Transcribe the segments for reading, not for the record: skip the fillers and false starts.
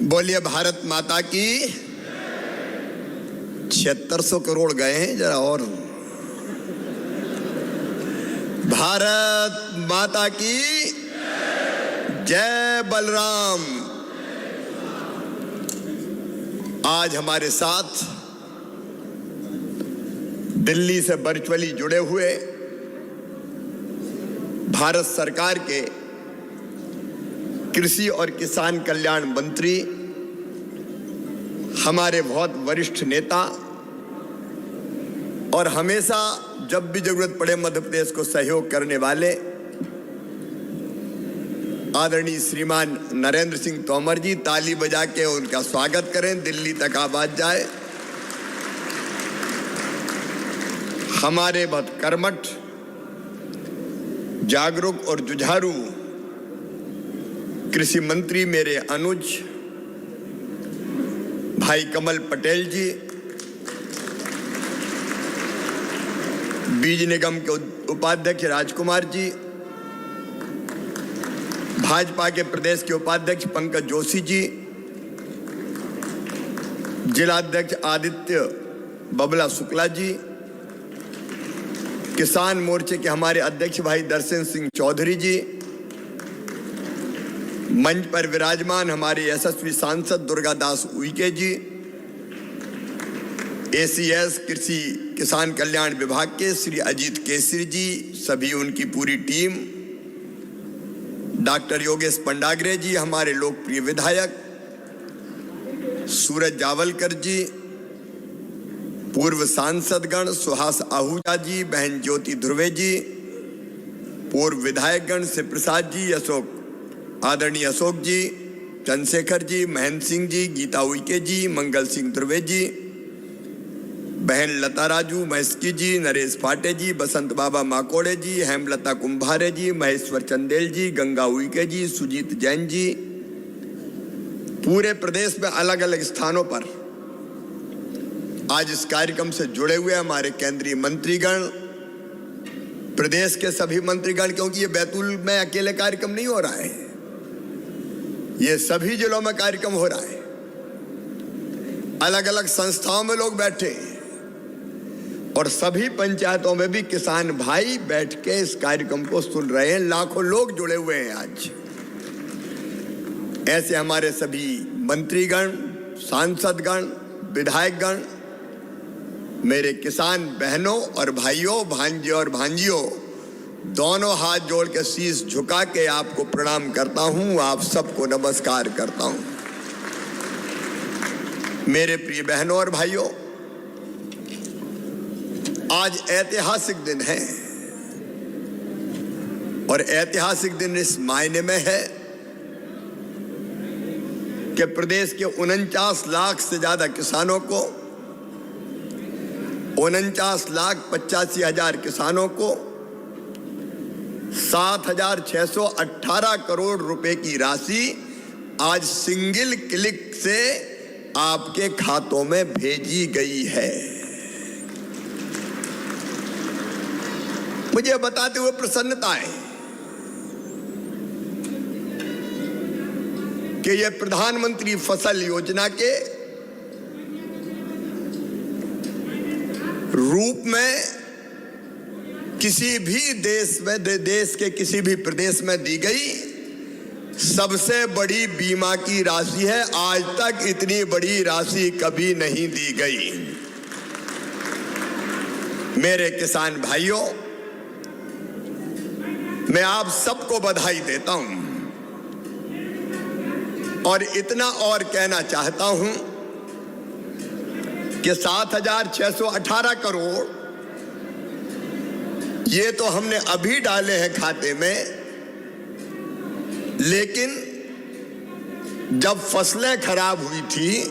बोलिए भारत माता की। 7600 करोड़ गए हैं, जरा और। भारत माता की जय। बलराम। आज हमारे साथ दिल्ली से वर्चुअली जुड़े हुए भारत सरकार के कृषि और किसान कल्याण मंत्री, हमारे बहुत वरिष्ठ नेता और हमेशा जब भी जरूरत पड़े मध्य प्रदेश को सहयोग करने वाले आदरणीय श्रीमान नरेंद्र सिंह तोमर जी, ताली बजा के उनका स्वागत करें, दिल्ली तक आवाज जाए। हमारे बहुत कर्मठ, जागरूक और जुझारू कृषि मंत्री मेरे अनुज भाई कमल पटेल जी, बीज निगम के उपाध्यक्ष राजकुमार जी, भाजपा के प्रदेश के उपाध्यक्ष पंकज जोशी जी, जिलाध्यक्ष आदित्य बबला शुक्ला जी, किसान मोर्चे के हमारे अध्यक्ष भाई दर्शन सिंह चौधरी जी, मंच पर विराजमान हमारे यशस्वी सांसद दुर्गादास उइके जी, एसीएस कृषि किसान कल्याण विभाग के श्री अजीत केसरी जी, सभी उनकी पूरी टीम, डॉक्टर योगेश पंडाग्रे जी, हमारे लोकप्रिय विधायक सूरज जावलकर जी, पूर्व सांसदगण सुहास आहूजा जी, बहन ज्योति ध्रुवे जी, पूर्व विधायकगण शिव प्रसाद जी, आदरणीय अशोक जी, चंद्रशेखर जी, महेंद्र सिंह जी, गीता उइके जी, मंगल सिंह ध्रुवे जी, बहन लता राजू महस्की जी, नरेश पाटे जी, बसंत बाबा माकोड़े जी, हेमलता कुंभारे जी, महेश्वर चंदेल जी, गंगा उइके जी, सुजीत जैन जी, पूरे प्रदेश में अलग अलग स्थानों पर आज इस कार्यक्रम से जुड़े हुए हमारे केंद्रीय मंत्रीगण, प्रदेश के सभी मंत्रीगण, क्योंकि ये बैतूल में अकेले कार्यक्रम नहीं हो रहा है, ये सभी जिलों में कार्यक्रम हो रहा है। अलग अलग संस्थाओं में लोग बैठे हैं और सभी पंचायतों में भी किसान भाई बैठ के इस कार्यक्रम को सुन रहे हैं। लाखों लोग जुड़े हुए हैं आज। ऐसे हमारे सभी मंत्रीगण, सांसदगण, विधायकगण, मेरे किसान बहनों और भाइयों, भांजे और भांजियों, दोनों हाथ जोड़ के शीश झुका के आपको प्रणाम करता हूं, आप सबको नमस्कार करता हूं। मेरे प्रिय बहनों और भाइयों, आज ऐतिहासिक दिन है और ऐतिहासिक दिन इस मायने में है कि प्रदेश के 49 लाख से ज्यादा किसानों को, 49,85,000 किसानों को 7,618 करोड़ रुपए की राशि आज सिंगल क्लिक से आपके खातों में भेजी गई है। मुझे बताते हुए प्रसन्नता है कि यह प्रधानमंत्री फसल योजना के रूप में किसी भी देश के किसी भी प्रदेश में दी गई सबसे बड़ी बीमा की राशि है। आज तक इतनी बड़ी राशि कभी नहीं दी गई। मेरे किसान भाइयों, मैं आप सबको बधाई देता हूं और इतना और कहना चाहता हूं कि 7,618 करोड़ ये तो हमने अभी डाले हैं खाते में, लेकिन जब फसलें खराब हुई थी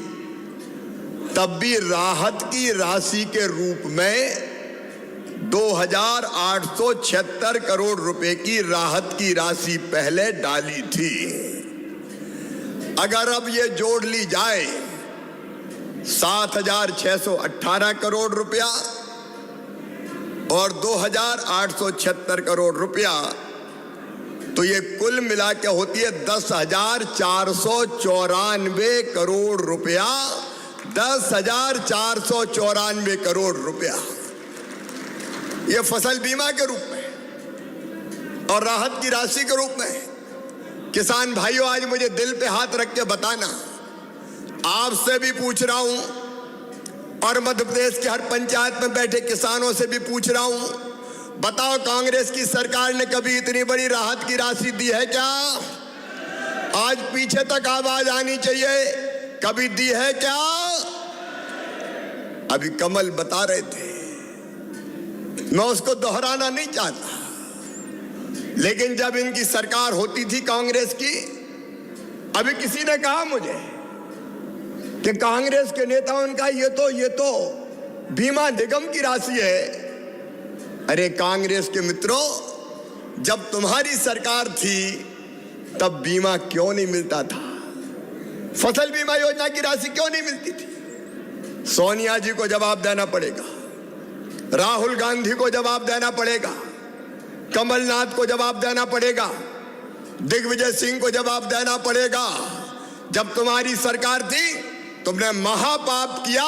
तब भी राहत की राशि के रूप में 2,876 करोड़ रुपए की राहत की राशि पहले डाली थी। अगर अब ये जोड़ ली जाए 7,618 करोड़ रुपया और 2,876 करोड़ रुपया, तो ये कुल मिला के होती है 10,494 करोड़ रुपया। 10,494 करोड़ रुपया ये फसल बीमा के रूप में और राहत की राशि के रूप में। किसान भाइयों, आज मुझे दिल पे हाथ रख के बताना, आपसे भी पूछ रहा हूं और मध्य प्रदेश के हर पंचायत में बैठे किसानों से भी पूछ रहा हूं, बताओ कांग्रेस की सरकार ने कभी इतनी बड़ी राहत की राशि दी है क्या? आज पीछे तक आवाज आनी चाहिए, कभी दी है क्या? अभी कमल बता रहे थे, मैं उसको दोहराना नहीं चाहता, लेकिन जब इनकी सरकार होती थी कांग्रेस की, अभी किसी ने कहा मुझे कि कांग्रेस के नेताओं का ये तो बीमा निगम की राशि है। अरे कांग्रेस के मित्रों, जब तुम्हारी सरकार थी तब बीमा क्यों नहीं मिलता था? फसल बीमा योजना की राशि क्यों नहीं मिलती थी? सोनिया जी को जवाब देना पड़ेगा, राहुल गांधी को जवाब देना पड़ेगा, कमलनाथ को जवाब देना पड़ेगा, दिग्विजय सिंह को जवाब देना पड़ेगा। जब तुम्हारी सरकार थी तुमने महापाप किया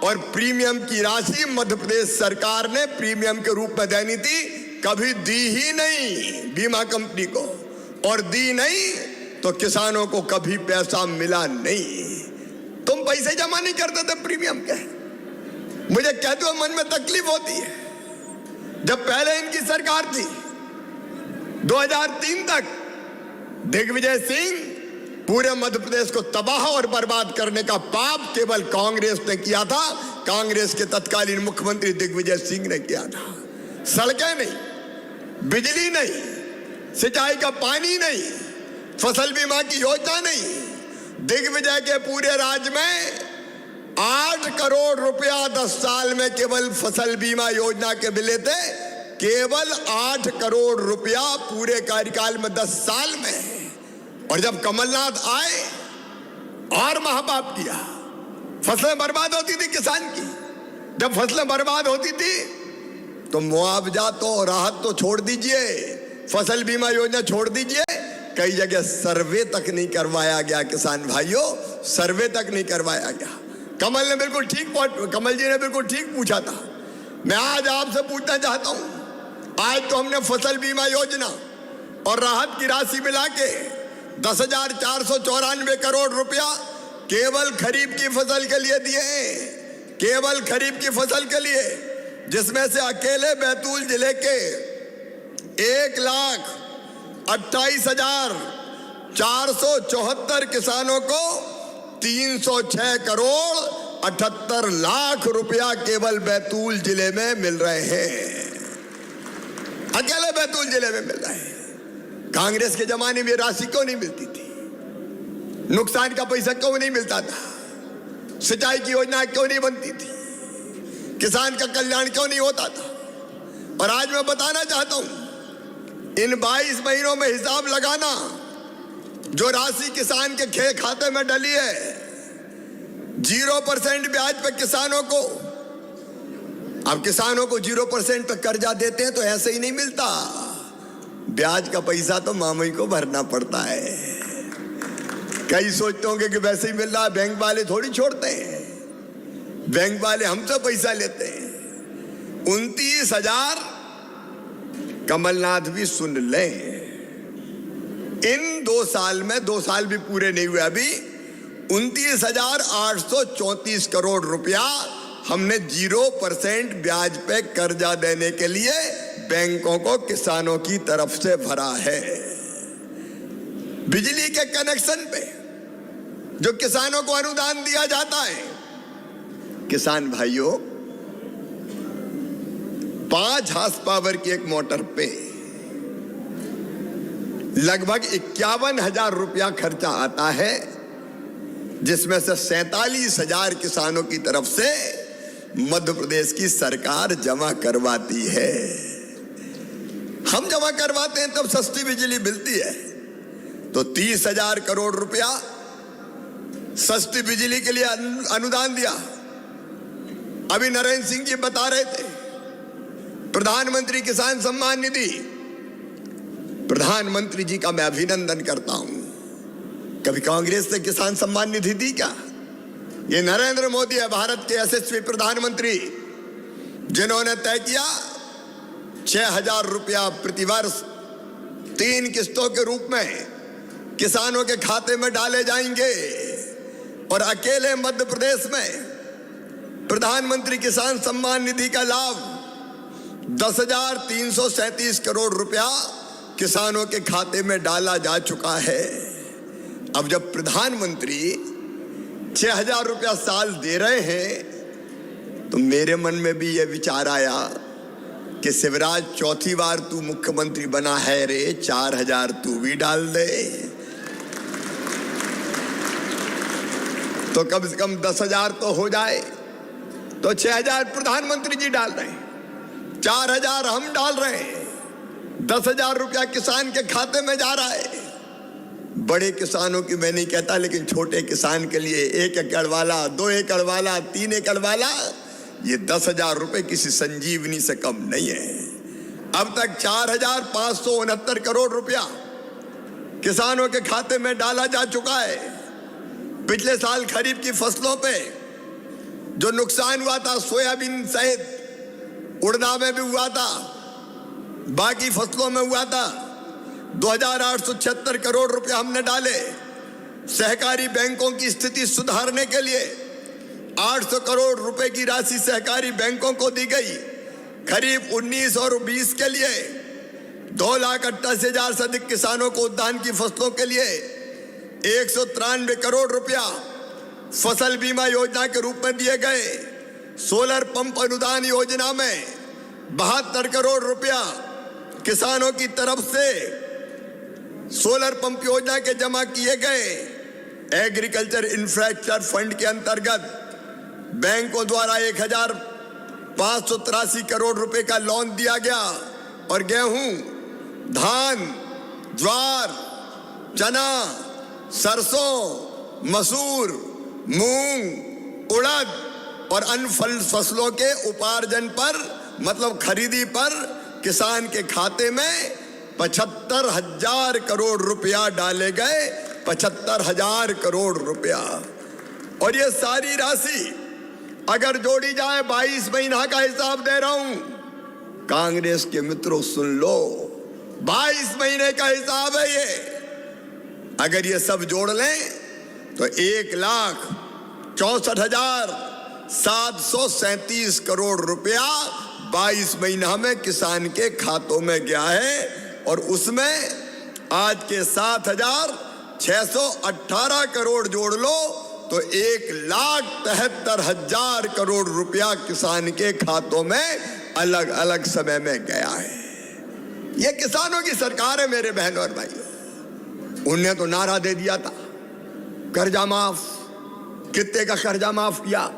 और प्रीमियम की राशि मध्य प्रदेश सरकार ने प्रीमियम के रूप में देनी थी, कभी दी ही नहीं बीमा कंपनी को, और दी नहीं तो किसानों को कभी पैसा मिला नहीं। तुम पैसे जमा नहीं करते थे प्रीमियम के। मुझे कहते हुए मन में तकलीफ होती है, जब पहले इनकी सरकार थी 2003 तक, दिग्विजय सिंह पूरे मध्य प्रदेश को तबाह और बर्बाद करने का पाप केवल कांग्रेस ने किया था। कांग्रेस के तत्कालीन मुख्यमंत्री दिग्विजय सिंह ने किया था। सड़कें नहीं, बिजली नहीं, सिंचाई का पानी नहीं, फसल बीमा की योजना नहीं। दिग्विजय के पूरे राज्य में 8 करोड़ रुपया 10 साल में केवल फसल बीमा योजना के मिले थे। केवल 8 करोड़ रुपया पूरे कार्यकाल में 10 साल में। और जब कमलनाथ आए और महापाप किया, फसलें बर्बाद होती थी किसान की। जब फसलें बर्बाद होती थी तो मुआवजा तो, राहत तो छोड़ दीजिए, फसल बीमा योजना छोड़ दीजिए, कई जगह सर्वे तक नहीं करवाया गया। किसान भाइयों, सर्वे तक नहीं करवाया गया। कमल जी ने बिल्कुल ठीक पूछा था। मैं आज आपसे पूछना चाहता हूं, आज तो हमने फसल बीमा योजना और राहत की राशि मिला के 10,494 करोड़ रुपया केवल खरीफ की फसल के लिए दिए हैं, केवल खरीफ की फसल के लिए, जिसमें से अकेले बैतूल जिले के 1,28,474 किसानों को 306 करोड़ 78 लाख रुपया केवल बैतूल जिले में मिल रहे हैं। अकेले बैतूल जिले में मिल रहे हैं। कांग्रेस के जमाने में राशि क्यों नहीं मिलती थी? नुकसान का पैसा क्यों नहीं मिलता था? सिंचाई की योजना क्यों नहीं बनती थी? किसान का कल्याण क्यों नहीं होता था? और आज मैं बताना चाहता हूं, इन 22 महीनों में हिसाब लगाना, जो राशि किसान के खाते में डली है, 0% ब्याज पे किसानों को। अब किसानों को 0% पे कर्जा देते हैं तो ऐसे ही नहीं मिलता, ब्याज का पैसा तो मामई को भरना पड़ता है। कई सोचते होंगे कि वैसे ही मिल रहा है, बैंक वाले थोड़ी छोड़ते हैं, बैंक वाले हमसे पैसा लेते हैं। 29,000 कमलनाथ भी सुन लें, इन 2 साल में, 2 साल भी पूरे नहीं हुए अभी, 29,834 करोड़ रुपया हमने 0% ब्याज पे कर्जा देने के लिए बैंकों को किसानों की तरफ से भरा है। बिजली के कनेक्शन पे जो किसानों को अनुदान दिया जाता है, किसान भाइयों, 5 हार्स पावर की एक मोटर पे लगभग 51,000 रुपया खर्चा आता है, जिसमें से 47,000 किसानों की तरफ से मध्य प्रदेश की सरकार जमा करवाती है। हम जमा करवाते हैं तब सस्ती बिजली मिलती है। तो 30,000 करोड़ रुपया सस्ती बिजली के लिए अनुदान दिया। अभी नरेंद्र सिंह जी बता रहे थे, प्रधानमंत्री किसान सम्मान निधि, प्रधानमंत्री जी का मैं अभिनंदन करता हूं। कभी कांग्रेस ने किसान सम्मान निधि दी क्या? ये नरेंद्र मोदी है, भारत के यशस्वी प्रधानमंत्री, जिन्होंने तय किया 6,000 रुपया प्रतिवर्ष 3 किस्तों के रूप में किसानों के खाते में डाले जाएंगे। और अकेले मध्य प्रदेश में प्रधानमंत्री किसान सम्मान निधि का लाभ 10,337 करोड़ रुपया किसानों के खाते में डाला जा चुका है। अब जब प्रधानमंत्री 6,000 रुपया साल दे रहे हैं तो मेरे मन में भी यह विचार आया कि शिवराज, चौथी बार तू मुख्यमंत्री बना है रे, 4,000 तू भी डाल दे तो कम से कम 10,000 तो हो जाए। तो 6,000 प्रधानमंत्री जी डाल रहे हैं, 4,000 हम डाल रहे हैं, 10,000 रुपया किसान के खाते में जा रहा है। बड़े किसानों की मैं नहीं कहता, लेकिन छोटे किसान के लिए 1 एकड़ वाला, 2 एकड़ वाला, 3 एकड़ वाला, ये 10,000 रुपए किसी संजीवनी से कम नहीं है। अब तक 4,569 करोड़ रुपया किसानों के खाते में डाला जा चुका है। पिछले साल खरीफ की फसलों पे जो नुकसान हुआ था, सोयाबीन सहित उड़दा में भी हुआ था, बाकी फसलों में हुआ था, 2,876 करोड़ रुपया हमने डाले। सहकारी बैंकों की स्थिति सुधारने के लिए 800 करोड़ रुपए की राशि सहकारी बैंकों को दी गई। खरीफ 19 और 20 के लिए 2,88,000 से अधिक किसानों को धान की फसलों के लिए 193 करोड़ रुपया फसल बीमा योजना के रूप में दिए गए। सोलर पंप अनुदान योजना में 72 करोड़ रुपया किसानों की तरफ से सोलर पंप योजना के जमा किए गए। एग्रीकल्चर इंफ्रास्ट्रक्चर फंड के अंतर्गत बैंकों द्वारा 1,583 करोड़ रुपए का लोन दिया गया और गेहूं, धान, ज्वार, चना, सरसों, मसूर, मूंग, उड़द और अन्य फसलों के उपार्जन पर, मतलब खरीदी पर किसान के खाते में 75,000 करोड़ रुपया डाले गए। 75,000 करोड़ रुपया। और ये सारी राशि अगर जोड़ी जाए, 22 महीना का हिसाब दे रहा हूं, कांग्रेस के मित्रों सुन लो, 22 महीने का हिसाब है ये। अगर ये सब जोड़ लें तो 1,64,737 करोड़ रुपया 22 महीना में किसान के खातों में गया है। और उसमें आज के 7,618 करोड़ जोड़ लो तो 1,73,000 करोड़ रुपया किसान के खातों में अलग अलग समय में गया है। ये किसानों की सरकार है मेरे बहनों और भाइयों। उनने तो नारा दे दिया था कर्जा माफ। कितने का कर्जा माफ किया?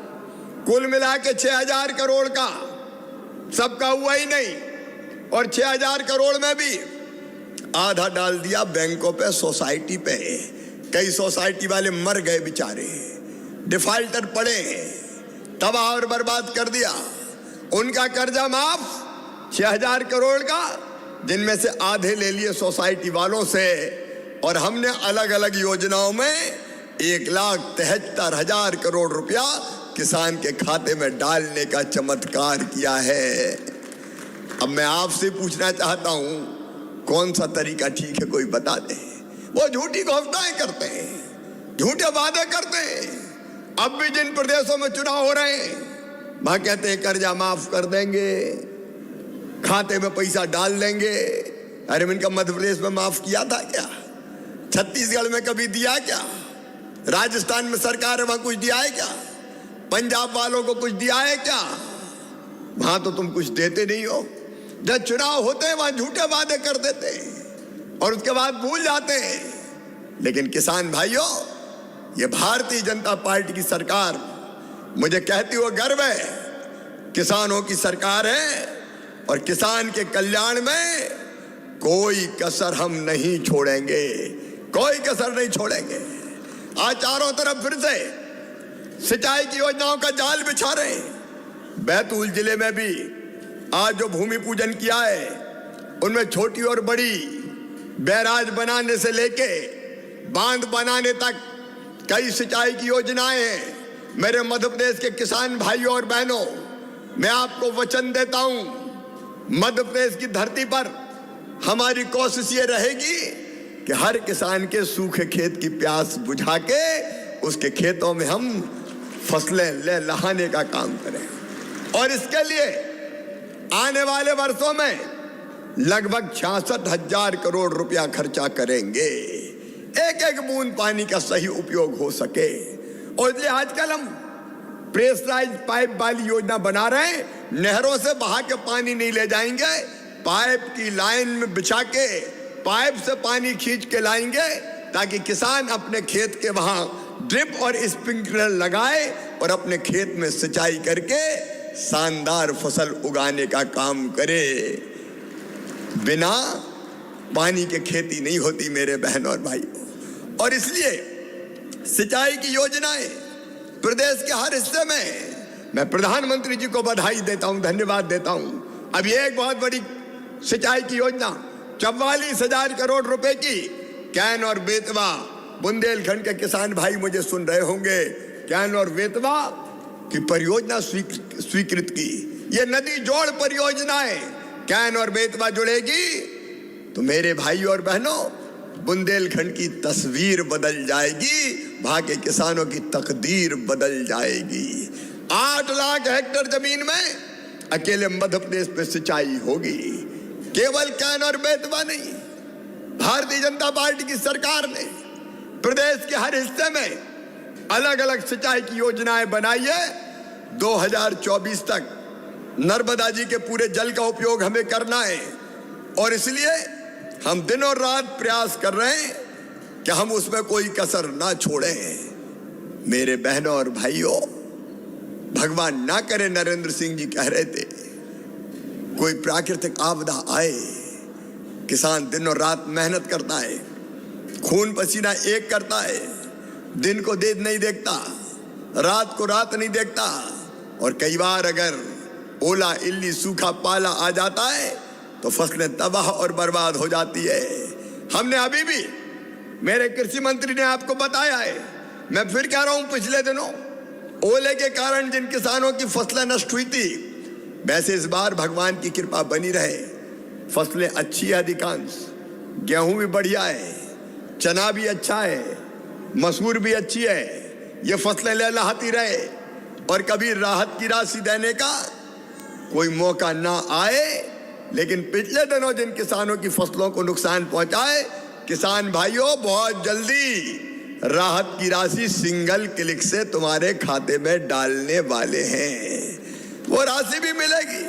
कुल मिला के 6,000 करोड़ का। सबका हुआ ही नहीं। और 6,000 करोड़ में भी आधा डाल दिया बैंकों पे, सोसाइटी पे। कई सोसाइटी वाले मर गए बेचारे, डिफाल्टर पड़े, तबाह और बर्बाद कर दिया। उनका कर्जा माफ 6,000 करोड़ का, जिनमें से आधे ले लिए सोसाइटी वालों से। और हमने अलग अलग योजनाओं में 1,73,000 करोड़ रुपया किसान के खाते में डालने का चमत्कार किया है। अब मैं आपसे पूछना चाहता हूं, कौन सा तरीका ठीक है? कोई बता दे। वो झूठी घोषणाएं करते हैं, झूठे वादे करते हैं। अब भी जिन प्रदेशों में चुनाव हो रहे हैं, वहां कहते हैं कर्जा माफ कर देंगे, खाते में पैसा डाल देंगे। अरे इनका मध्य प्रदेश में माफ किया था क्या? छत्तीसगढ़ में कभी दिया क्या? राजस्थान में सरकार है, वहां कुछ दिया है क्या? पंजाब वालों को कुछ दिया है क्या? वहां तो तुम कुछ देते नहीं हो। जब चुनाव होते हैं वहां झूठे वादे कर देते हैं और उसके बाद भूल जाते हैं। लेकिन किसान भाइयों, ये भारतीय जनता पार्टी की सरकार मुझे कहती हुए गर्व है, किसानों की सरकार है और किसान के कल्याण में कोई कसर हम नहीं छोड़ेंगे, कोई कसर नहीं छोड़ेंगे। आज चारों तरफ फिर से सिंचाई की योजनाओं का जाल बिछा रहे हैं। बैतूल जिले में भी आज जो भूमि पूजन किया है, उनमें छोटी और बड़ी बैराज बनाने से लेके बांध बनाने तक कई सिंचाई की योजनाएं हैं। मेरे मध्य प्रदेश के किसान भाइयों और बहनों, मैं आपको वचन देता हूं, मध्य प्रदेश की धरती पर हमारी कोशिश ये रहेगी कि हर किसान के सूखे खेत की प्यास बुझा के उसके खेतों में हम फसलें लहाने का काम करें। और इसके लिए आने वाले वर्षों में लगभग 66,000 करोड़ रुपया खर्चा करेंगे, एक एक बूंद पानी का सही उपयोग हो सके। और इसलिए आजकल हम प्रेशराइज पाइप वाली योजना बना रहे हैं। नहरों से बहा के पानी नहीं ले जाएंगे, पाइप की लाइन में बिछा के पाइप से पानी खींच के लाएंगे, ताकि किसान अपने खेत के वहां ड्रिप और स्प्रिंकलर लगाए और अपने खेत में सिंचाई करके शानदार फसल उगाने का काम करे। बिना पानी के खेती नहीं होती मेरे बहन और भाइयों। और इसलिए सिंचाई की योजनाएं प्रदेश के हर हिस्से में, मैं प्रधानमंत्री जी को बधाई देता हूं, धन्यवाद देता हूं। अब ये एक बहुत बड़ी सिंचाई की योजना 44,000 करोड़ रुपए की कैन और बेतवा, बुंदेलखंड के किसान भाई मुझे सुन रहे होंगे, कैन और बेतवा की परियोजना स्वीकृत की। ये नदी जोड़ परियोजनाएं कैन और बेतवा जुड़ेगी तो मेरे भाई और बहनों, बुंदेलखंड की तस्वीर बदल जाएगी, वहां के किसानों की तकदीर बदल जाएगी। 8 लाख हेक्टेयर जमीन में अकेले मध्य प्रदेश में सिंचाई होगी। केवल कैन और बेतवा नहीं, भारतीय जनता पार्टी की सरकार ने प्रदेश के हर हिस्से में अलग अलग सिंचाई की योजनाएं बनाई है। 2024 तक नर्मदा जी के पूरे जल का उपयोग हमें करना है और इसलिए हम दिन और रात प्रयास कर रहे हैं कि हम उसमें कोई कसर ना छोड़ें। मेरे बहनों और भाइयों, भगवान ना करे, नरेंद्र सिंह जी कह रहे थे, कोई प्राकृतिक आपदा आए, किसान दिन और रात मेहनत करता है, खून पसीना एक करता है, दिन को दिन नहीं देखता, रात को रात नहीं देखता, और कई बार अगर ओला इल्ली सूखा पाला आ जाता है तो फसलें तबाह और बर्बाद हो जाती है। हमने अभी भी, मेरे कृषि मंत्री ने आपको बताया है, मैं फिर कह रहा हूं, पिछले दिनों ओले के कारण जिन किसानों की फसलें नष्ट हुई थी, वैसे इस बार भगवान की कृपा बनी रहे, फसलें अच्छी है, अधिकांश गेहूं भी बढ़िया है, चना भी अच्छा है, मसूर भी अच्छी है, ये फसलें लहलहाती रहे और कभी राहत की राशि देने का कोई मौका ना आए। लेकिन पिछले दिनों जिन किसानों की फसलों को नुकसान पहुंचाए, किसान भाइयों, बहुत जल्दी राहत की राशि सिंगल क्लिक से तुम्हारे खाते में डालने वाले हैं, वो राशि भी मिलेगी।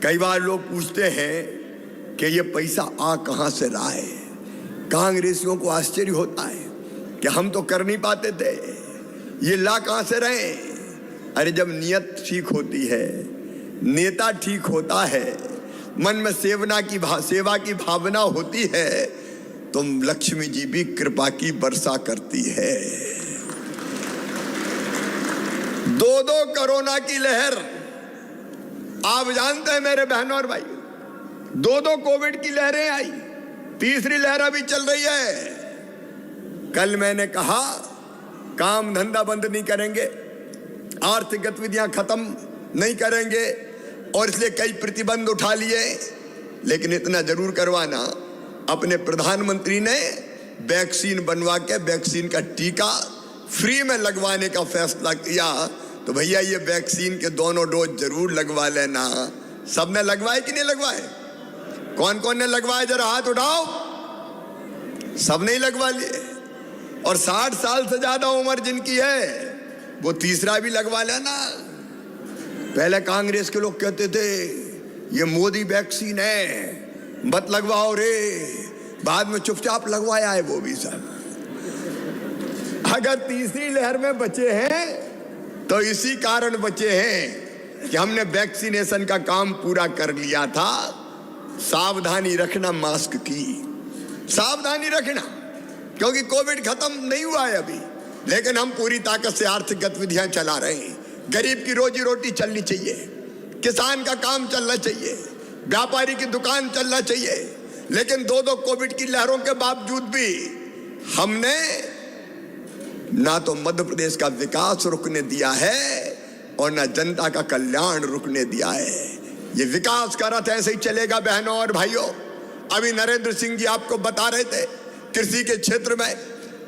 कई बार लोग पूछते हैं कि ये पैसा आ कहां से रहा है। कांग्रेसियों को आश्चर्य होता है कि हम तो कर नहीं पाते थे, ये ला कहां से रहे। अरे जब नियत ठीक होती है, नेता ठीक होता है, मन में सेवा की भावना होती है, तो लक्ष्मी जी भी कृपा की वर्षा करती है। 2 कोरोना की लहर आप जानते हैं मेरे बहनों और भाई, 2 कोविड की लहरें आई, तीसरी लहर अभी चल रही है। कल मैंने कहा काम धंधा बंद नहीं करेंगे, आर्थिक गतिविधियां खत्म नहीं करेंगे और इसलिए कई प्रतिबंध उठा लिए, लेकिन इतना जरूर करवाना, अपने प्रधानमंत्री ने वैक्सीन बनवा के वैक्सीन का टीका फ्री में लगवाने का फैसला किया, तो भैया ये वैक्सीन के दोनों डोज जरूर लगवा लेना। सबने लगवाए कि नहीं लगवाए? कौन कौन ने लगवाए, जरा हाथ उठाओ। सबने ही लगवा लिए। और 60 साल से ज्यादा उम्र जिनकी है वो तीसरा भी लगवा लेना। पहले कांग्रेस के लोग कहते थे ये मोदी वैक्सीन है, मत लगवाओ रे, बाद में चुपचाप लगवाया है वो भी सब। अगर तीसरी लहर में बचे हैं तो इसी कारण बचे हैं कि हमने वैक्सीनेशन का काम पूरा कर लिया था। सावधानी रखना, मास्क की सावधानी रखना, क्योंकि कोविड खत्म नहीं हुआ है अभी, लेकिन हम पूरी ताकत से आर्थिक गतिविधियां चला रहे हैं। गरीब की रोजी रोटी चलनी चाहिए, किसान का काम चलना चाहिए, व्यापारी की दुकान चलना चाहिए, लेकिन दो कोविड की लहरों के बावजूद भी हमने ना तो मध्य प्रदेश का विकास रुकने दिया है और ना जनता का कल्याण रुकने दिया है। ये विकास का रथ ऐसे ही चलेगा बहनों और भाइयों। अभी नरेंद्र सिंह जी आपको बता रहे थे कृषि के क्षेत्र में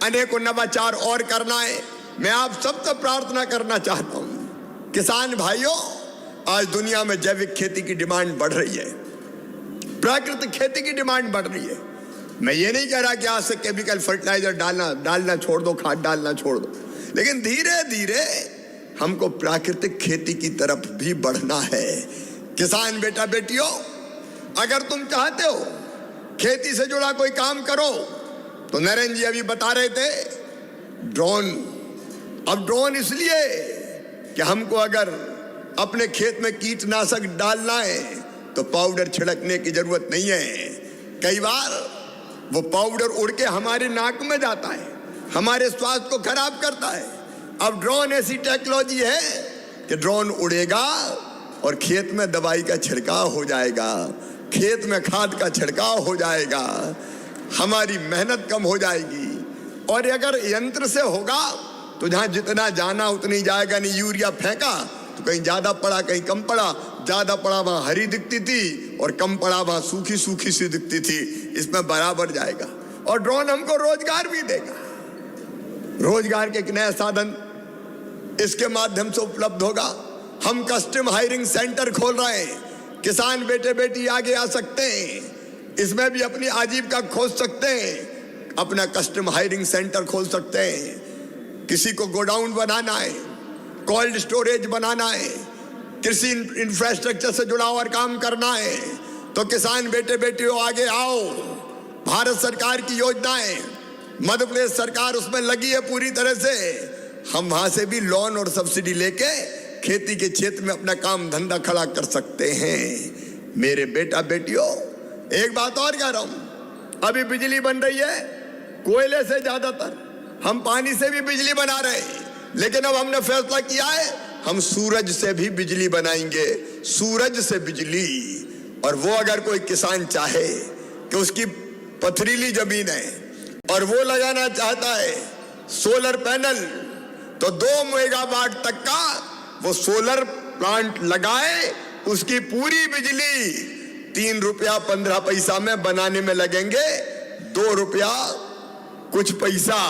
अनेकों नवाचार और करना है। मैं आप सबसे प्रार्थना करना चाहता हूं, किसान भाइयों, आज दुनिया में जैविक खेती की डिमांड बढ़ रही है, प्राकृतिक खेती की डिमांड बढ़ रही है। मैं ये नहीं कह रहा कि आज से केमिकल फर्टिलाइजर डालना छोड़ दो, खाद डालना छोड़ दो, लेकिन धीरे धीरे हमको प्राकृतिक खेती की तरफ भी बढ़ना है। किसान बेटा बेटियों, अगर तुम चाहते हो खेती से जुड़ा कोई काम करो तो नरेंद्र जी अभी बता रहे थे ड्रोन। अब ड्रोन इसलिए कि हमको अगर अपने खेत में कीटनाशक डालना है तो पाउडर छिड़कने की जरूरत नहीं है। कई बार वो पाउडर उड़ के हमारे नाक में जाता है, हमारे स्वास्थ्य को खराब करता है। अब ड्रोन ऐसी टेक्नोलॉजी है कि ड्रोन उड़ेगा और खेत में दवाई का छिड़काव हो जाएगा, खेत में खाद का छिड़काव हो जाएगा, हमारी मेहनत कम हो जाएगी। और अगर यंत्र से होगा तो जहां जितना जाना उतनी जाएगा। नहीं यूरिया फेंका तो कहीं ज्यादा पड़ा कहीं कम पड़ा, ज्यादा पड़ा वहां हरी दिखती थी और कम पड़ा वहां सूखी सूखी सी दिखती थी, इसमें बराबर जाएगा। और ड्रोन हमको रोजगार भी देगा, रोजगार के एक नया साधन इसके माध्यम से उपलब्ध होगा। हम कस्टम हायरिंग सेंटर खोल रहे हैं, किसान बेटे बेटी आगे आ सकते हैं, इसमें भी अपनी आजीविका खोज सकते हैं, अपना कस्टम हायरिंग सेंटर खोल सकते हैं। किसी को गोडाउन बनाना है, कोल्ड स्टोरेज बनाना है, कृषि इंफ्रास्ट्रक्चर से जुड़ा और काम करना है तो किसान बेटे बेटियों आगे आओ। भारत सरकार की योजनाएं, मध्य प्रदेश सरकार उसमें लगी है पूरी तरह से। हम वहां से भी लोन और सब्सिडी लेके खेती के क्षेत्र में अपना काम धंधा खड़ा कर सकते हैं। मेरे बेटा बेटियों, एक बात और कह रहा हूं, अभी बिजली बन रही है कोयले से ज्यादातर, हम पानी से भी बिजली बना रहे हैं, लेकिन अब हमने फैसला किया है हम सूरज से भी बिजली बनाएंगे, सूरज से बिजली। और वो अगर कोई किसान चाहे कि उसकी पथरीली जमीन है और वो लगाना चाहता है सोलर पैनल, तो 2 मेगावाट तक का वो सोलर प्लांट लगाए, उसकी पूरी बिजली 3 रुपया 15 पैसा में बनाने में लगेंगे, 2 रुपया कुछ पैसा,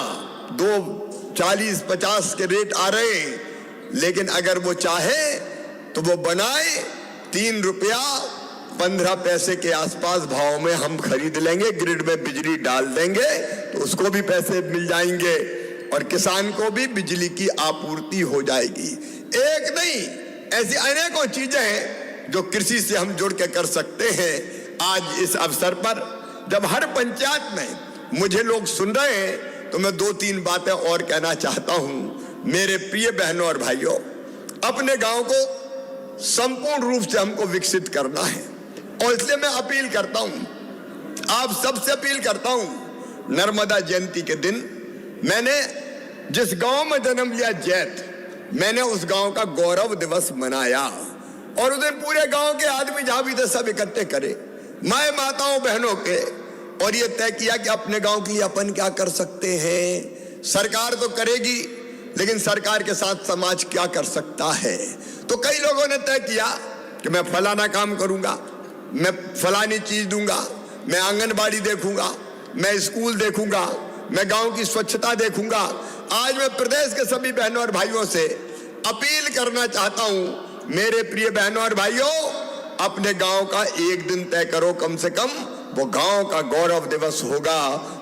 2.40-50 के रेट आ रहे हैं। लेकिन अगर वो चाहे तो वो बनाए, 3 रुपया 15 पैसे के आसपास भाव में हम खरीद लेंगे, ग्रिड में बिजली डाल देंगे तो उसको भी पैसे मिल जाएंगे और किसान को भी बिजली की आपूर्ति हो जाएगी। एक नहीं, ऐसी अनेकों चीजें हैं जो कृषि से हम जुड़ के कर सकते हैं। आज इस अवसर पर जब हर पंचायत में मुझे लोग सुन रहे हैं तो मैं 2-3 बातें और कहना चाहता हूं। मेरे प्रिय बहनों और भाइयों, अपने गांव को संपूर्ण रूप से हमको विकसित करना है और इसलिए मैं अपील करता हूं, आप सबसे अपील करता हूं, नर्मदा जयंती के दिन मैंने जिस गांव में जन्म लिया जैत, मैंने उस गांव का गौरव दिवस मनाया और उस दिन पूरे गांव के आदमी जहां भी थे सब इकट्ठे करे, माए माताओं बहनों के, और ये तय किया कि अपने गांव के लिए अपन क्या कर सकते हैं। सरकार तो करेगी लेकिन सरकार के साथ समाज क्या कर सकता है। तो कई लोगों ने तय किया कि मैं फलाना काम करूंगा, मैं फलानी चीज दूंगा, मैं आंगनबाड़ी देखूंगा, मैं स्कूल देखूंगा, मैं गांव की स्वच्छता देखूंगा। आज मैं प्रदेश के सभी बहनों और भाइयों से अपील करना चाहता हूं, मेरे प्रिय बहनों और भाइयों, अपने गांव का एक दिन तय करो, कम से कम वो गांव का गौरव दिवस होगा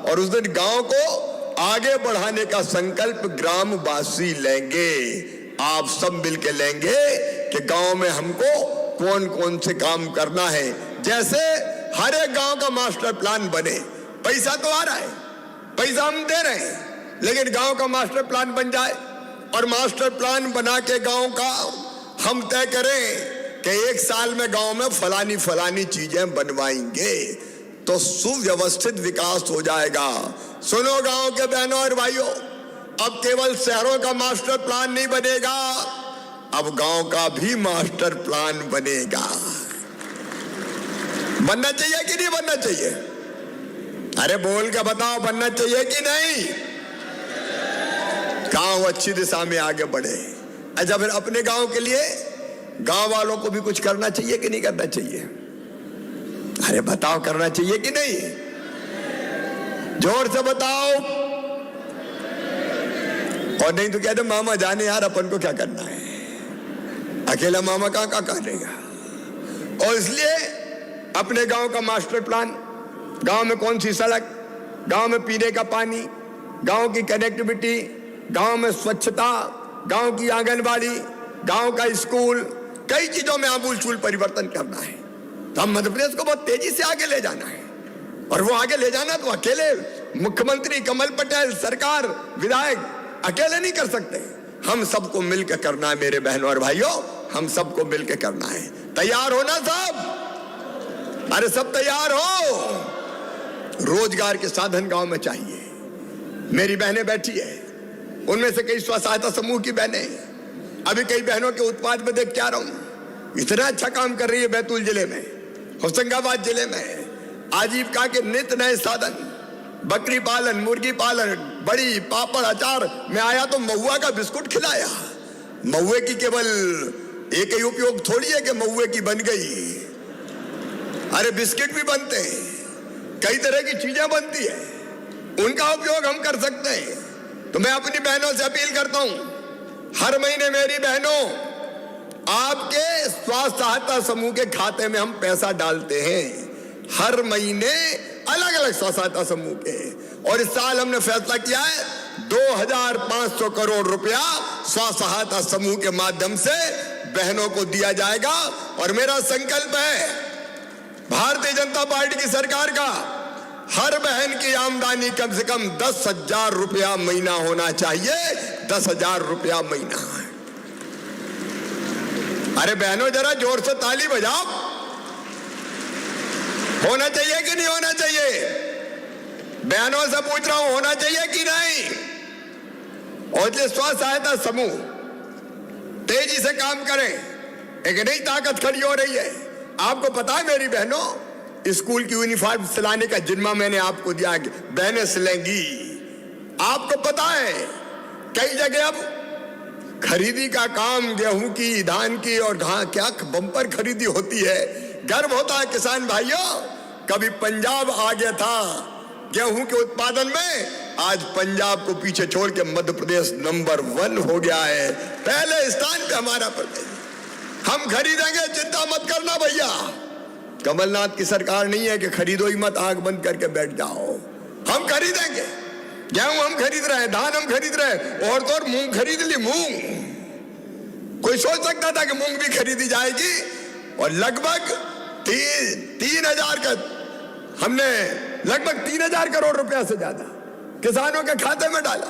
और उस दिन गांव को आगे बढ़ाने का संकल्प ग्रामवासी लेंगे। आप सब मिलकर लेंगे कि गांव में हमको कौन कौन से काम करना है। जैसे हर एक गांव का मास्टर प्लान बने, पैसा तो आ रहा है, पैसा हम दे रहे हैं, लेकिन गांव का मास्टर प्लान बन जाए और मास्टर प्लान बना के गांव का हम तय करें कि 1 साल में गांव में फलानी फलानी चीजें बनवाएंगे तो सुव्यवस्थित विकास हो जाएगा। सुनो गांव के बहनों और भाइयों, अब केवल शहरों का मास्टर प्लान नहीं बनेगा, अब गांव का भी मास्टर प्लान बनेगा। बनना चाहिए कि नहीं बनना चाहिए? अरे बोल के बताओ, बनना चाहिए कि नहीं? गांव अच्छी दिशा में आगे बढ़े। अच्छा, फिर अपने गांव के लिए गांव वालों को भी कुछ करना चाहिए कि नहीं करना चाहिए? अरे बताओ, करना चाहिए कि नहीं? जोर से बताओ। और नहीं तो कहते मामा जाने यार, अपन को क्या करना है, अकेला मामा कहाँ करेगा। और इसलिए अपने गांव का मास्टर प्लान, गांव में कौन सी सड़क, गांव में पीने का पानी, गांव की कनेक्टिविटी, गांव में स्वच्छता, गांव की आंगनबाड़ी, गांव का स्कूल, कई चीजों में आमूल-चूल परिवर्तन करना है। तो हम मध्य प्रदेश को बहुत तेजी से आगे ले जाना है। और वो आगे ले जाना तो अकेले मुख्यमंत्री कमल पटेल, सरकार, विधायक अकेले नहीं कर सकते। हम सबको मिलकर करना है मेरे बहनों और भाइयों, हम सबको मिलकर करना है। तैयार हो ना सब? अरे सब तैयार हो? रोजगार के साधन गांव में चाहिए। मेरी बहनें बैठी है, उनमें से कई स्व सहायता समूह की बहनें, अभी कई बहनों के उत्पाद में देख के आ रहा हूं, इतना अच्छा काम कर रही है। बैतूल जिले में, होशंगाबाद जिले में आजीविका के नित नए साधन, बकरी पालन, मुर्गी पालन, बड़ी, पापड़, अचार। मैं आया तो महुआ का बिस्कुट खिलाया। महुए की केवल एक ही उपयोग थोड़ी है कि महुए की बन गई। अरे बिस्किट भी बनते हैं, कई तरह की चीजें बनती है, उनका उपयोग हम कर सकते हैं। तो मैं अपनी बहनों से अपील करता हूं, हर महीने मेरी बहनों, आपके स्वास्थ्य सहायता समूह के खाते में हम पैसा डालते हैं। हर महीने अलग अलग स्व सहायता समूह के। और इस साल हमने फैसला किया है 2500 करोड़ रुपया स्व सहायता समूह के माध्यम से बहनों को दिया जाएगा। और मेरा संकल्प है भारतीय जनता पार्टी की सरकार का, हर बहन की आमदनी कम से कम 10,000 रुपया महीना होना चाहिए। 10,000 रुपया महीना। अरे बहनों, जरा जोर से ताली बजाओ। होना चाहिए कि नहीं होना चाहिए? बहनों से पूछ रहा हूं, होना चाहिए कि नहीं? और ये स्व सहायता समूह तेजी से काम करें, एक नई ताकत खड़ी हो रही है। आपको पता है मेरी बहनों, स्कूल की यूनिफॉर्म सिलाने का जिम्मा मैंने आपको दिया, बहनें सिलेंगी। आपको पता है कई जगह अब खरीदी का काम, गेहूं की, धान की और क्या बम्पर खरीदी होती है। गर्व होता है किसान भाइयों, कभी पंजाब आगे था गेहूं के उत्पादन में, आज पंजाब को पीछे छोड़ के मध्य प्रदेश नंबर 1 हो गया है। पहले स्थान पे हमारा प्रदेश। हम खरीदेंगे, चिंता मत करना भैया। कमलनाथ की सरकार नहीं है कि खरीदो ही मत, आंख बंद करके बैठ जाओ। हम खरीदेंगे, गेहूं हम खरीद रहे हैं, धान हम खरीद रहे हैं, और तो और मूंग खरीद ली। मूंग, कोई सोच सकता था कि मूंग भी खरीदी जाएगी? और लगभग 3,000 का, हमने लगभग 3,000 करोड़ रुपया से ज्यादा किसानों के खाते में डाला।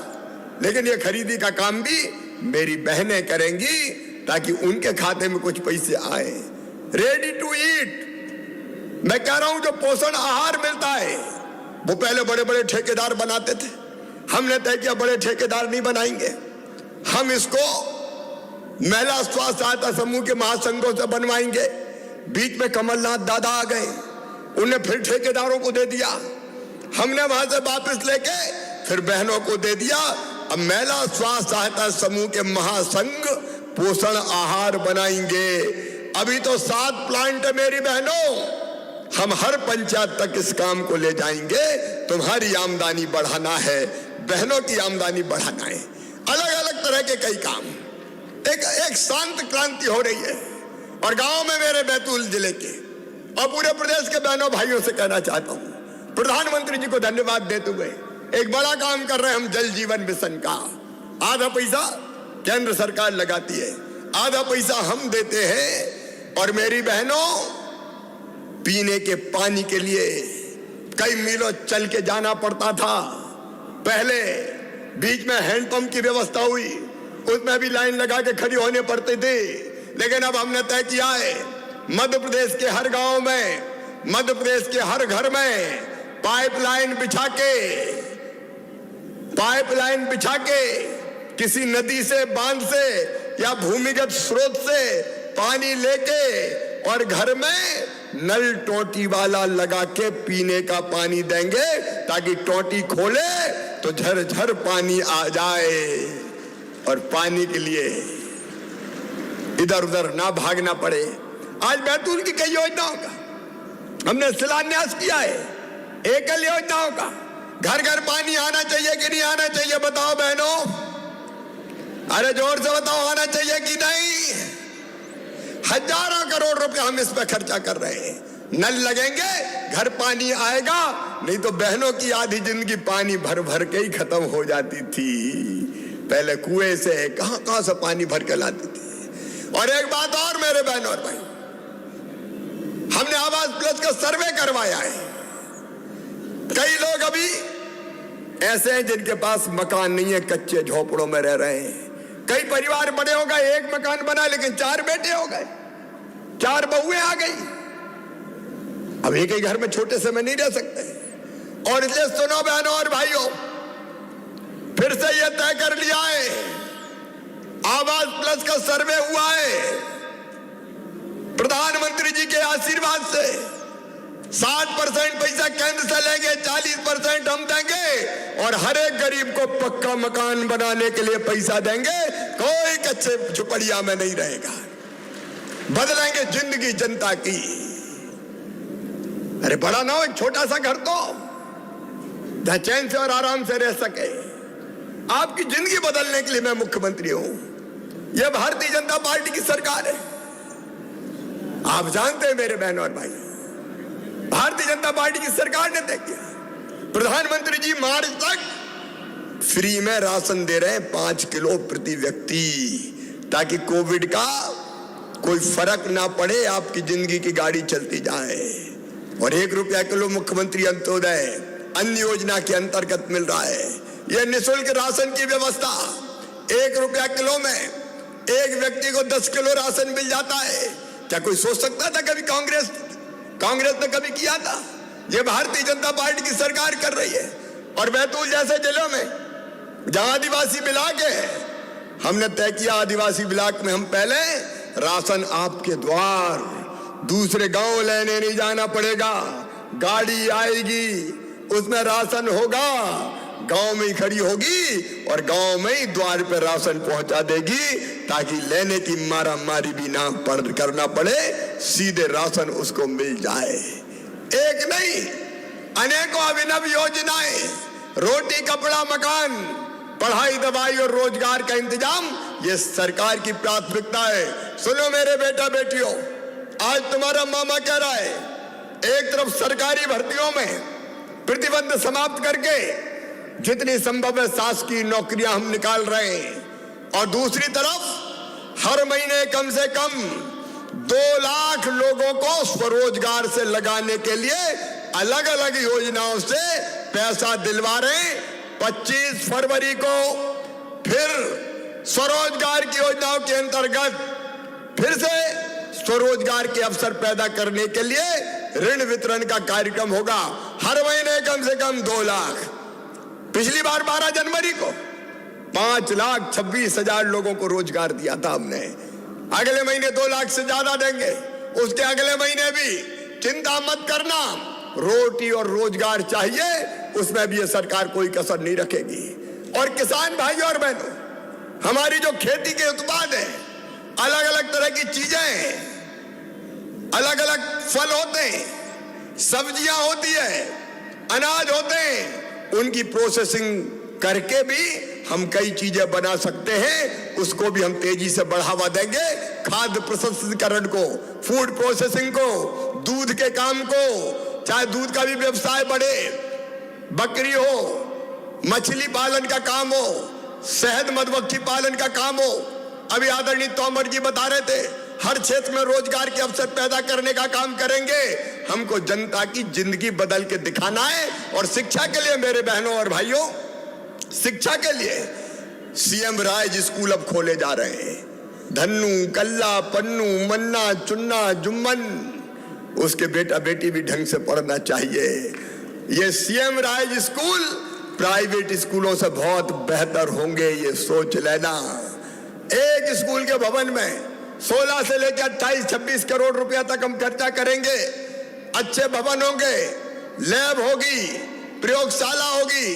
लेकिन ये खरीदी का काम भी मेरी बहनें करेंगी ताकि उनके खाते में कुछ पैसे आए। रेडी टू ईट, मैं कह रहा हूं, जो पोषण आहार मिलता है वो पहले बड़े बड़े ठेकेदार बनाते थे। हमने तय किया बड़े ठेकेदार नहीं बनाएंगे, हम इसको महिला स्व सहायता समूह के महासंघों से बनवाएंगे। बीच में कमलनाथ दादा आ गए, उन्हें फिर ठेकेदारों को दे दिया, हमने वहां से वापस लेके फिर बहनों को दे दिया। अब महिला स्व सहायता समूह के महासंघ पोषण आहार बनाएंगे। अभी तो 7 प्लांट है मेरी बहनों, हम हर पंचायत तक इस काम को ले जाएंगे। तुम्हारी आमदनी बढ़ाना है, बहनों की आमदनी बढ़ाना है। अलग अलग तरह के कई काम, एक शांत क्रांति हो रही है। और गांव में मेरे बैतूल जिले के और पूरे प्रदेश के बहनों भाइयों से कहना चाहता हूं, प्रधानमंत्री जी को धन्यवाद देते हुए एक बड़ा काम कर रहे हैं हम जल जीवन मिशन का। आधा पैसा केंद्र सरकार लगाती है, आधा पैसा हम देते हैं। और मेरी बहनों, पीने के पानी के लिए कई मीलों चल के जाना पड़ता था। पहले बीच में हैंडपंप की व्यवस्था हुई, उसमें भी लाइन लगा के खड़ी होने पड़ते थे। लेकिन अब हमने तय किया है मध्य प्रदेश के हर गांव में, मध्य प्रदेश के हर घर में पाइपलाइन बिछा के किसी नदी से, बांध से या भूमिगत स्रोत से पानी लेके और घर में नल टोटी वाला लगा के पीने का पानी देंगे, ताकि टोटी खोले तो झरझर पानी आ जाए और पानी के लिए इधर उधर ना भागना पड़े। आज बैतूल की कई योजनाओं का हमने शिलान्यास किया है, एकल योजनाओं का। घर घर पानी आना चाहिए कि नहीं आना चाहिए, बताओ बहनों, अरे जोर से बताओ, आना चाहिए कि नहीं? हजारों करोड़ रुपए हम इस पे खर्चा कर रहे हैं। नल लगेंगे, घर पानी आएगा, नहीं तो बहनों की आधी जिंदगी पानी भर भर के ही खत्म हो जाती थी। पहले कुएं से कहां से पानी भर के लाती थी। और एक बात और मेरे बहनों और भाई, हमने आवास प्लस का सर्वे करवाया है। कई लोग अभी ऐसे हैं जिनके पास मकान नहीं है, कच्चे झोपड़ों में रह रहे हैं। कई परिवार बड़े हो गए, एक मकान बना लेकिन 4 बेटे हो गए, 4 बहुएं आ गई। अब एक ही घर में छोटे से में नहीं रह सकते। और इसलिए सुनो बहनों और भाइयों, फिर से यह तय कर लिया है, आवास प्लस का सर्वे हुआ है। प्रधानमंत्री जी के आशीर्वाद से 60% पैसा केंद्र से लेंगे, 40% हम देंगे और हर एक गरीब को पक्का मकान बनाने के लिए पैसा देंगे। कोई कच्चे झुपड़िया में नहीं रहेगा। बदलेंगे जिंदगी जनता की। अरे बड़ा ना हो, एक छोटा सा घर तो जहां चैन से और आराम से रह सके। आपकी जिंदगी बदलने के लिए मैं मुख्यमंत्री हूं। यह भारतीय जनता पार्टी की सरकार है। आप जानते हैं मेरे बहनों और भाई, भारतीय जनता पार्टी की सरकार ने तय किया, प्रधानमंत्री जी मार्च तक फ्री में राशन दे रहे हैं, 5 किलो प्रति व्यक्ति, ताकि कोविड का कोई फर्क ना पड़े, आपकी जिंदगी की गाड़ी चलती जाए। और 1 रुपया किलो मुख्यमंत्री अंत्योदय अन्य योजना के अंतर्गत मिल रहा है। यह निःशुल्क राशन की व्यवस्था, 1 रुपया किलो में एक व्यक्ति को 10 किलो राशन मिल जाता है। क्या कोई सोच सकता था कभी? कांग्रेस ने कभी किया था? यह भारतीय जनता पार्टी की सरकार कर रही है। और बैतूल जैसे जिलों में जहां आदिवासी ब्लॉक है, हमने तय किया आदिवासी ब्लॉक में हम पहले राशन आपके द्वार, दूसरे गांव लेने नहीं जाना पड़ेगा। गाड़ी आएगी, उसमें राशन होगा, गांव में ही खड़ी होगी और गांव में ही द्वार पर राशन पहुंचा देगी, ताकि लेने की मारा मारी भी ना करना पड़े, सीधे राशन उसको मिल जाए। एक नहीं, अनेकों अभिनव योजनाएं, रोटी कपड़ा मकान, पढ़ाई दवाई और रोजगार का इंतजाम, ये सरकार की प्राथमिकता है। सुनो मेरे बेटा बेटियों, आज तुम्हारा मामा कह रहा है, एक तरफ सरकारी भर्तियों में प्रतिबंध समाप्त करके जितनी संभव है शासकीय नौकरियां हम निकाल रहे हैं, और दूसरी तरफ हर महीने कम से कम 2 लाख लोगों को स्वरोजगार से लगाने के लिए अलग अलग योजनाओं से पैसा दिलवा रहे हैं। 25 फरवरी को फिर स्वरोजगार की योजनाओं के अंतर्गत फिर से स्वरोजगार के अवसर पैदा करने के लिए ऋण वितरण का कार्यक्रम होगा। हर महीने कम से कम 2 लाख। पिछली बार 12 जनवरी को 5,26,000 लोगों को रोजगार दिया था हमने। अगले महीने 2 लाख से ज्यादा देंगे, उसके अगले महीने भी। चिंता मत करना, रोटी और रोजगार चाहिए, उसमें भी ये सरकार कोई कसर नहीं रखेगी। और किसान भाइयों और बहनों, हमारी जो खेती के उत्पाद है, अलग अलग तरह की चीजें हैं, अलग अलग फल होते हैं, सब्जियां होती है, अनाज होते हैं, उनकी प्रोसेसिंग करके भी हम कई चीजें बना सकते हैं। उसको भी हम तेजी से बढ़ावा देंगे। खाद्य प्रसंस्करण को, फूड प्रोसेसिंग को, दूध के काम को, चाहे दूध का भी व्यवसाय बढ़े, बकरी हो, मछली पालन का काम हो, शहद मधुमक्खी पालन का काम हो। अभी आदरणीय तोमर जी बता रहे थे, हर क्षेत्र में रोजगार के अवसर पैदा करने का काम करेंगे। हमको जनता की जिंदगी बदल के दिखाना है। और शिक्षा के लिए मेरे बहनों और भाइयों, शिक्षा के लिए सीएम राज स्कूल अब खोले जा रहे हैं। धन्नू, कल्ला, पन्नू, मन्ना, चुन्ना, जुम्मन, उसके बेटा बेटी भी ढंग से पढ़ना चाहिए। ये सीएम राज स्कूल प्राइवेट स्कूलों से बहुत बेहतर होंगे, ये सोच लेना। एक स्कूल के भवन में 16 से लेकर 28-26 करोड़ रुपया तक हम खर्चा करेंगे। अच्छे भवन होंगे, लैब होगी, प्रयोगशाला होगी,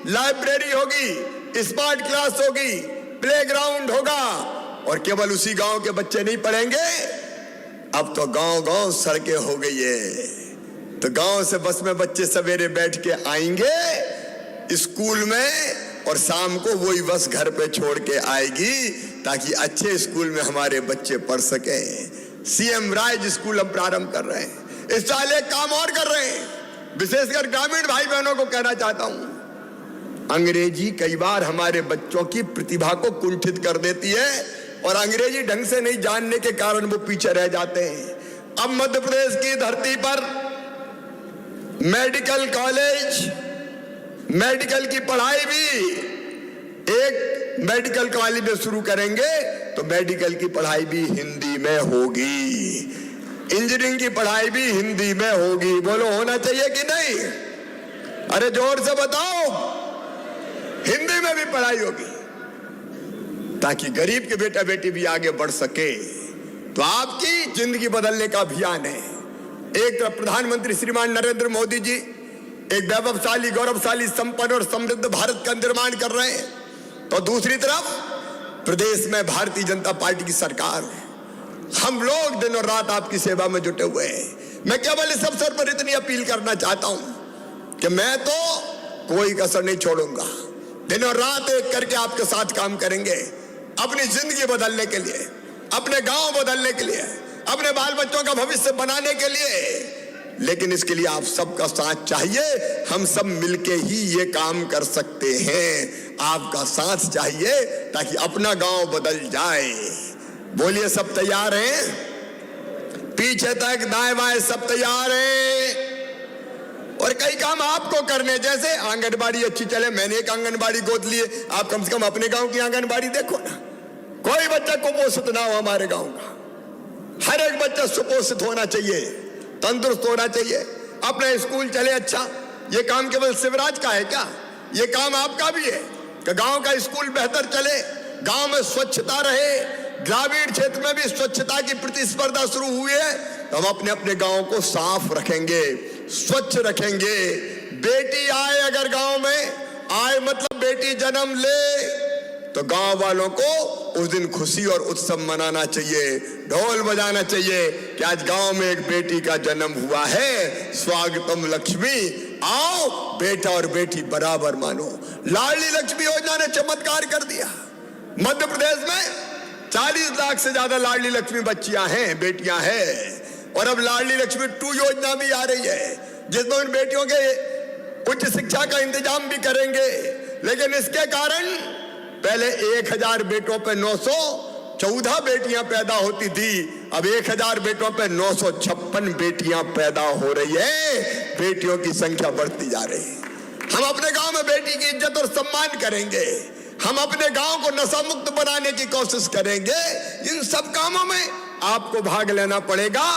लाइब्रेरी होगी, स्मार्ट क्लास होगी, प्लेग्राउंड होगा। और केवल उसी गांव के बच्चे नहीं पढ़ेंगे, अब तो गांव-गांव सड़कें हो गई है। तो गांव से बस में बच्चे सवेरे बैठ के आएंगे स्कूल में, और शाम को वही बस घर पे छोड़ के आएगी, ताकि अच्छे स्कूल में हमारे बच्चे पढ़ सके। सीएम राइज स्कूल हम प्रारंभ कर रहे हैं। इस साल एक काम और कर रहे हैं, विशेषकर ग्रामीण भाई बहनों को कहना चाहता हूं, अंग्रेजी कई बार हमारे बच्चों की प्रतिभा को कुंठित कर देती है, और अंग्रेजी ढंग से नहीं जानने के कारण वो पीछे रह जाते हैं। अब मध्य प्रदेश की धरती पर मेडिकल कॉलेज, मेडिकल की पढ़ाई भी एक मेडिकल कॉलेज में शुरू करेंगे, तो मेडिकल की पढ़ाई भी हिंदी में होगी, इंजीनियरिंग की पढ़ाई भी हिंदी में होगी। बोलो होना चाहिए कि नहीं? अरे जोर से बताओ, हिंदी में भी पढ़ाई होगी, ताकि गरीब के बेटा बेटी भी आगे बढ़ सके। तो आपकी जिंदगी बदलने का अभियान है। एक तरफ प्रधानमंत्री श्रीमान नरेंद्र मोदी जी एक वैभवशाली, गौरवशाली, संपन्न और समृद्ध भारत का निर्माण कर रहे हैं, तो दूसरी तरफ प्रदेश में भारतीय जनता पार्टी की सरकार है। हम लोग दिन और रात आपकी सेवा में जुटे हुए हैं। मैं केवल इस अवसर पर इतनी अपील करना चाहता हूं कि मैं तो कोई कसर नहीं छोड़ूंगा, दिन और रात एक करके आपके साथ काम करेंगे, अपनी जिंदगी बदलने के लिए, अपने गांव बदलने के लिए, अपने बाल बच्चों का भविष्य बनाने के लिए। लेकिन इसके लिए आप सबका साथ चाहिए। हम सब मिलके ही ये काम कर सकते हैं। आपका साथ चाहिए ताकि अपना गांव बदल जाए। बोलिए, सब तैयार हैं? पीछे तक दाएं बाएं सब तैयार हैं? और कई काम आपको करने, जैसे आंगनबाड़ी अच्छी चले, मैंने एक आंगनबाड़ी गोद ली है, आप कम से कम अपने गांव की आंगनबाड़ी देखो ना। कोई बच्चा कुपोषित ना हो हमारे गांव का। हर एक बच्चा सुपोषित होना चाहिए, तंदुरुस्त होना चाहिए, अपना स्कूल चले अच्छा। ये काम केवल शिवराज का है क्या? ये काम आपका भी है कि गांव का स्कूल बेहतर चले, गांव में स्वच्छता रहे। ग्रामीण क्षेत्र में भी स्वच्छता की प्रतिस्पर्धा शुरू हुई है, तो हम अपने अपने गांव को साफ रखेंगे, स्वच्छ रखेंगे। बेटी आए अगर गांव में, आए मतलब बेटी जन्म ले, तो गांव वालों को उस दिन खुशी और उत्सव मनाना चाहिए, ढोल बजाना चाहिए कि आज गांव में एक बेटी का जन्म हुआ है। स्वागतम लक्ष्मी, आओ बेटा और बेटी बराबर मानो। लाडली लक्ष्मी योजना ने चमत्कार कर दिया। मध्य प्रदेश में 40 लाख से ज्यादा लाडली लक्ष्मी बच्चियां हैं, बेटियां हैं। और अब लाडली लक्ष्मी 2 योजना भी आ रही है, जिसमें उन बेटियों के उच्च शिक्षा का इंतजाम भी करेंगे। लेकिन इसके कारण पहले 1000 बेटों पे 914 बेटियां पैदा होती थी, अब 1000 बेटों पे 956 बेटियां पैदा हो रही है। बेटियों की संख्या बढ़ती जा रही है। हम अपने गांव में बेटी की इज्जत और सम्मान करेंगे। हम अपने गांव को नशा मुक्त बनाने की कोशिश करेंगे। इन सब कामों में आपको भाग लेना पड़ेगा।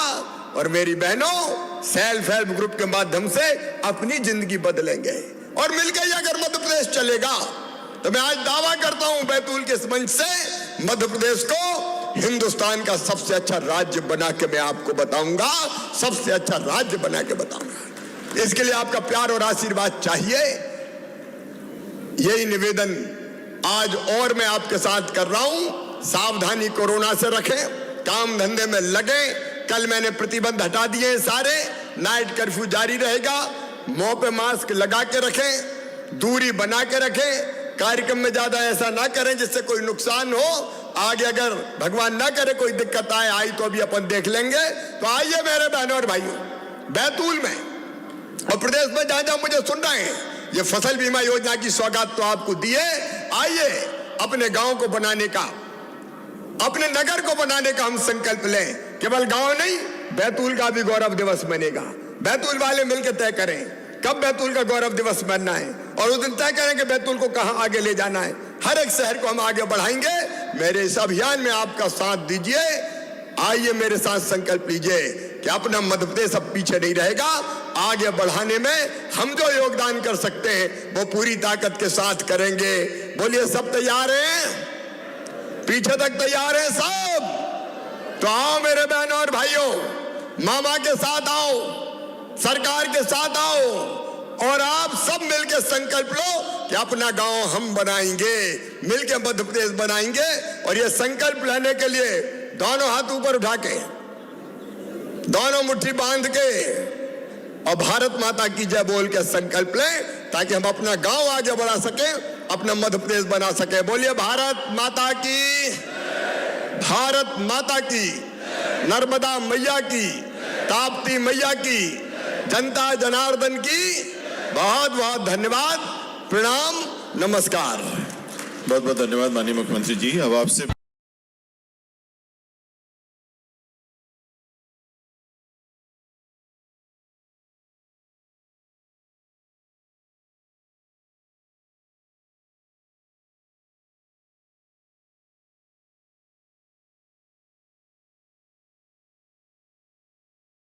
और मेरी बहनों, सेल्फ हेल्प ग्रुप के माध्यम से अपनी जिंदगी बदलेंगे। और मिलकर ही अगर मध्य प्रदेश चलेगा, तो मैं आज दावा करता हूं बैतूल के इस मंच से, मध्य प्रदेश को हिंदुस्तान का सबसे अच्छा राज्य बना के मैं आपको बताऊंगा, सबसे अच्छा राज्य बना के बताऊंगा। इसके लिए आपका प्यार और आशीर्वाद चाहिए। यही निवेदन आज और मैं आपके साथ कर रहा हूं। सावधानी कोरोना से रखें, काम धंधे में लगे। कल मैंने प्रतिबंध हटा दिए सारे, नाइट कर्फ्यू जारी रहेगा। मुंह पे मास्क लगा के रखें, दूरी बना के रखें। कार्यक्रम में ज्यादा ऐसा ना करें जिससे कोई नुकसान हो। आगे अगर भगवान ना करे कोई दिक्कत आई तो अभी अपन देख लेंगे। तो आइए मेरे बहनों और भाइयों, बैतूल में और प्रदेश में जहां जहां मुझे सुन रहे हैं, ये फसल बीमा योजना की सौगात तो आपको दी है। आइए अपने गांव को बनाने का, अपने नगर को बनाने का हम संकल्प लें। केवल गांव नहीं, बैतूल का भी गौरव दिवस बनेगा। बैतूल वाले मिलकर तय करें कब बैतूल का गौरव दिवस बनना है, और उस दिन तय करें कि बैतूल को कहां आगे ले जाना है। हर एक शहर को हम आगे बढ़ाएंगे। मेरे इस अभियान में आपका साथ दीजिए। आइए मेरे साथ संकल्प लीजिए कि अपना मध्य प्रदेश अब पीछे नहीं रहेगा। आगे बढ़ाने में हम जो योगदान कर सकते हैं वो पूरी ताकत के साथ करेंगे। बोलिए, सब तैयार हैं? पीछे तक तैयार हैं सब? तो आओ मेरे बहनों और भाइयों, मामा के साथ आओ, सरकार के साथ आओ और आप सब मिलकर संकल्प लो कि अपना गांव हम बनाएंगे, मिलकर मध्य प्रदेश बनाएंगे। और ये संकल्प लेने के लिए दोनों हाथ ऊपर उठा के, दोनों मुट्ठी बांध के और भारत माता की जय बोल के संकल्प लें, ताकि हम अपना गांव आगे बढ़ा सके, अपना मध्य प्रदेश बना सके। बोलिए भारत माता की, भारत माता की, नर्मदा मैया की, ताप्ती मैया की, जनता जनार्दन की बहुत बहुत धन्यवाद, प्रणाम, नमस्कार। बहुत बहुत धन्यवाद माननीय मुख्यमंत्री जी। अब आपसे